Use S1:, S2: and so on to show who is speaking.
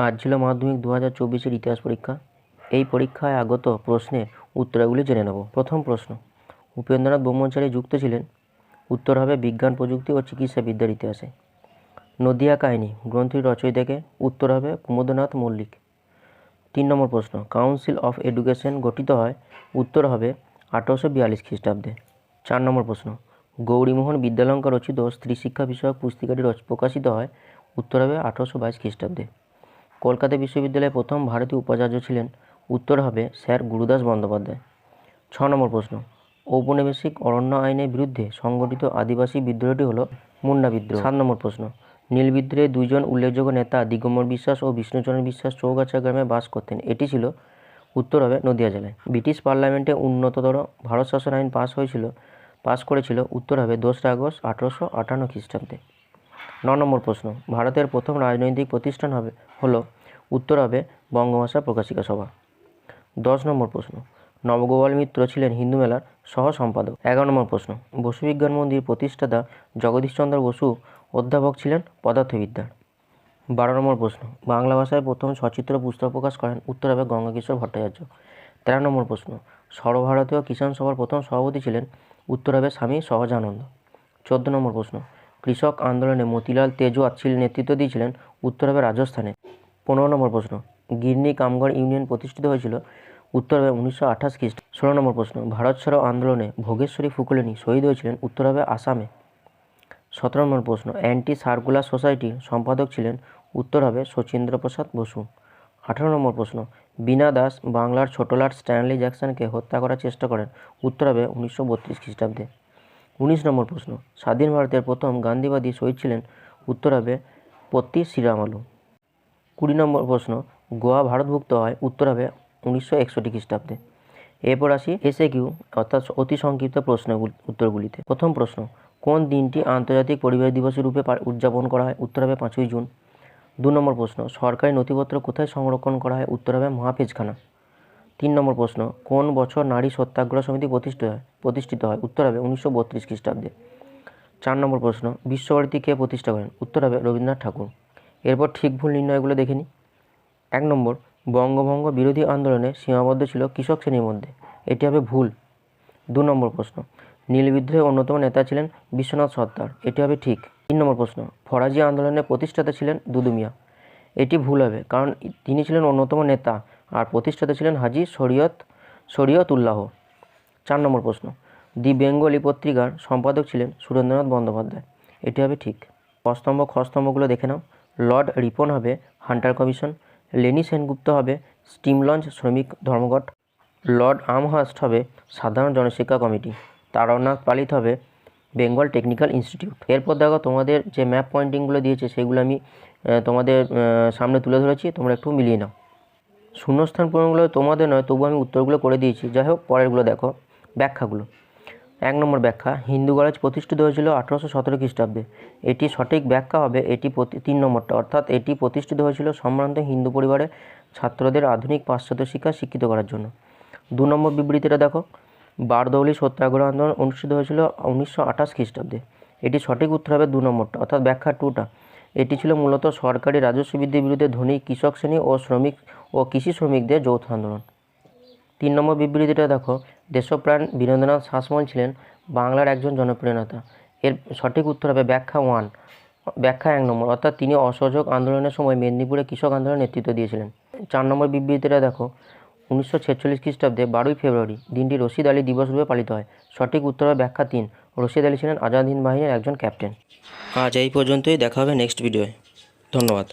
S1: আজ ছিল মাধ্যমিক 2024-এর ইতিহাস পরীক্ষা। এই পরীক্ষায় আগত প্রশ্নের উত্তরগুলি জেনে নেব। প্রথম প্রশ্ন, উপেন্দ্রনাথ ব্রহ্মচারী যুক্ত ছিলেন? উত্তর হবে বিজ্ঞান, প্রযুক্তি ও চিকিৎসাবিদ্যার ইতিহাসে। নদিয়া কাহিনী গ্রন্থটির রচয়িতাকে? উত্তর হবে কুমুদনাথ মল্লিক। 3 নম্বর প্রশ্ন, কাউন্সিল অফ এডুকেশন গঠিত হয়? উত্তর হবে 1842 খ্রিস্টাব্দে। 4 নম্বর প্রশ্ন, গৌরীমোহন বিদ্যালঙ্কার রচিত স্ত্রী শিক্ষা বিষয়ক পুস্তিকাটি প্রকাশিত হয়? উত্তর হবে 1822 খ্রিস্টাব্দে। কলকাতা বিশ্ববিদ্যালয়ের প্রথম ভারতীয় উপাচার্য ছিলেন? উত্তর হবে স্যার গুরুদাস বন্দ্যোপাধ্যায়। 6 নম্বর প্রশ্ন, ঔপনিবেশিক অরণ্য আইনের বিরুদ্ধে সংগঠিত আদিবাসী বিদ্রোহটি হল মুন্ডা বিদ্রোহ। 7 নম্বর প্রশ্ন, নীল বিদ্রোহে দুইজন উল্লেখযোগ্য নেতা দিগম্বর বিশ্বাস ও বিষ্ণুচরণ বিশ্বাস চৌগাছা গ্রামে বাস করতেন। এটি ছিল? উত্তর হবে নদিয়া জেলায়। ব্রিটিশ পার্লামেন্টে উন্নততর ভারত শাসন আইন পাস করেছিল? উত্তর হবে 2 আগস্ট 1858 খ্রিস্টাব্দে। 9 নম্বর প্রশ্ন, ভারতের প্রথম রাজনৈতিক প্রতিষ্ঠান হলো? উত্তর হবে বঙ্গভাষা প্রকাশিকা সভা। 10 নম্বর প্রশ্ন, নবগোপাল মিত্র ছিলেন হিন্দু মেলার সহ সম্পাদক। 11 নম্বর প্রশ্ন, বসু বিজ্ঞান মন্দির প্রতিষ্ঠাতা জগদীশচন্দ্র বসু অধ্যাপক ছিলেন পদার্থবিদ্যার। 12 নম্বর প্রশ্ন, বাংলা ভাষায় প্রথম সচিত্র পুস্তক প্রকাশ করেন? উত্তর হবে গঙ্গাকিশোর ভট্টাচার্য। 13 নম্বর প্রশ্ন, সর্বভারতীয় কিষাণ সভার প্রথম সভাপতি ছিলেন? উত্তর হবে স্বামী সহজানন্দ। 14 নম্বর প্রশ্ন, কৃষক আন্দোলনে মতিলাল তেজওয়াত নেতৃত্ব দিয়েছিলেন? উত্তর হবে রাজস্থানে। 15 নম্বর প্রশ্ন, গিরনি কামগড় ইউনিয়ন প্রতিষ্ঠিত হয়েছিল? উত্তর হবে 1928 খ্রিস্টাব্দে। 16 নম্বর প্রশ্ন, ভারত ছাড়ো আন্দোলনে ভোগেশ্বরী ফুকুলেনি শহীদ হয়েছিলেন? উত্তর হবে আসামে। 17 নম্বর প্রশ্ন, অ্যান্টি সার্কুলার সোসাইটির সম্পাদক ছিলেন? উত্তর হবে শচীন্দ্রপ্রসাদ বসু। 18 নম্বর প্রশ্ন, বীণা দাস বাংলার ছোটলাট স্ট্যানলি জ্যাকসনকে হত্যা করার চেষ্টা করেন? উত্তর হবে 1932 খ্রিস্টাব্দে। 19 নম্বর প্রশ্ন, স্বাধীন ভারতের প্রথম গান্ধীবাদী শহীদ ছিলেন? উত্তর হবে পত্তি শ্রীরামালু। 20 নম্বর প্রশ্ন, গোয়া ভারতভুক্ত হয়? উত্তর হবে 1961 খ্রিস্টাব্দে। এরপর আসি এসএকিউ অর্থাৎ অতি সংক্ষিপ্ত প্রশ্ন উত্তরগুলিতে। প্রথম প্রশ্ন, কোন দিনটি আন্তর্জাতিক পরিবেশ দিবস রূপে উদযাপন করা হয়? উত্তর হবে 5ই জুন। 2 নম্বর প্রশ্ন, সরকারি নথিপত্র কোথায় সংরক্ষণ করা হয়? উত্তর হবে মহাপেজখানা। 3 নম্বর প্রশ্ন, কোন বছর নারী সত্যাগ্রহ সমিতি প্রতিষ্ঠিত হয়? উত্তর হবে 1932 খ্রিস্টাব্দে। 4 নম্বর প্রশ্ন, বিশ্বভারতী কে প্রতিষ্ঠা করেন? উত্তর হবে রবীন্দ্রনাথ ঠাকুর। এরপর ঠিক ভুল নির্ণয়গুলো দেখে নিই। 1 নম্বর, বঙ্গভঙ্গ বিরোধী আন্দোলনে সীমাবদ্ধ ছিল কৃষক শ্রেণীর মধ্যে। এটি হবে ভুল। 2 নম্বর প্রশ্ন, নীল বিদ্রোহের অন্যতম নেতা ছিলেন বিশ্বনাথ সর্দার। এটি হবে ঠিক। 3 নম্বর প্রশ্ন, ফরাজি আন্দোলনের প্রতিষ্ঠাতা ছিলেন দুদু মিয়া। এটি ভুল হবে, কারণ তিনি ছিলেন অন্যতম নেতা আর প্রতিষ্ঠাতা ছিলেন হাজী শরীয়তুল্লাহ। 4 নম্বর প্রশ্ন, দি বেঙ্গলি পত্রিকার সম্পাদক ছিলেন সুরেন্দ্রনাথ বন্দ্যোপাধ্যায়। এটি হবে ঠিক। খস্তম্ভগুলো দেখে নাও। লর্ড রিপন হবে হান্টার কমিশন। লেনি সেনগুপ্ত হবে স্টিম লঞ্চ শ্রমিক ধর্মঘট। লর্ড আমহার্স্ট হবে সাধারণ জনশিক্ষা কমিটি। তারানাথ পালিত হবে বেঙ্গল টেকনিক্যাল ইনস্টিটিউট। এরপর দেখো তোমাদের যে ম্যাপ পয়েন্টিংগুলো দিয়েছে সেগুলো আমি তোমাদের সামনে তুলে ধরেছি, তোমরা একটু মিলিয়ে নাও। শূন্যস্থান পূরণগুলো তোমাদের নয়, তবু আমি উত্তরগুলো করে দিয়েছি। যাই হোক, পরেরগুলো দেখো ব্যাখ্যাগুলো। 1 নম্বর ব্যাখ্যা, হিন্দু কলেজ প্রতিষ্ঠিত হয়েছিল 1817 খ্রিস্টাব্দে। এটি সঠিক ব্যাখ্যা হবে 3 নম্বরটা, অর্থাৎ এটি প্রতিষ্ঠিত হয়েছিল সম্ভ্রান্ত হিন্দু পরিবারে ছাত্রদের আধুনিক পাশ্চাত্য শিক্ষা শিক্ষিত করার জন্য। 2 নম্বর বিবৃতিটা দেখো, বারদৌলি সত্যাগ্রহ আন্দোলন অনুষ্ঠিত হয়েছিল 1928 খ্রিস্টাব্দে। এটি সঠিক উত্তর হবে 2 নম্বরটা, অর্থাৎ ব্যাখ্যা 2টা। এটি ছিল মূলত সরকারি রাজস্ব বৃদ্ধির বিরুদ্ধে ধনী কৃষক শ্রেণী ও কৃষি শ্রমিকদের যৌথ আন্দোলন। 3 নম্বর বিবৃতিটা দেখো, দেশপ্রাণ বীরেন্দ্রনাথ শাসমল ছিলেন বাংলার একজন জনপ্রিয় নেতা। এর সঠিক উত্তর হবে ব্যাখ্যা 1, ব্যাখ্যা 1 নম্বর, অর্থাৎ তিনি অসহযোগ আন্দোলনের সময় মেদিনীপুরে কৃষক আন্দোলনের নেতৃত্ব দিয়েছিলেন। 4 নম্বর বিবৃতিটা দেখো, 1946 খ্রিস্টাব্দে 12ই ফেব্রুয়ারি দিনটি রশিদ আলী দিবস রূপে পালিত হয়। সঠিক উত্তর হবে ব্যাখ্যা 3, রশিদ আলী ছিলেন আজাদ হিন্দ বাহিনীর একজন ক্যাপ্টেন। আজ এই পর্যন্তই, দেখা হবে নেক্সট ভিডিওয়ে। ধন্যবাদ।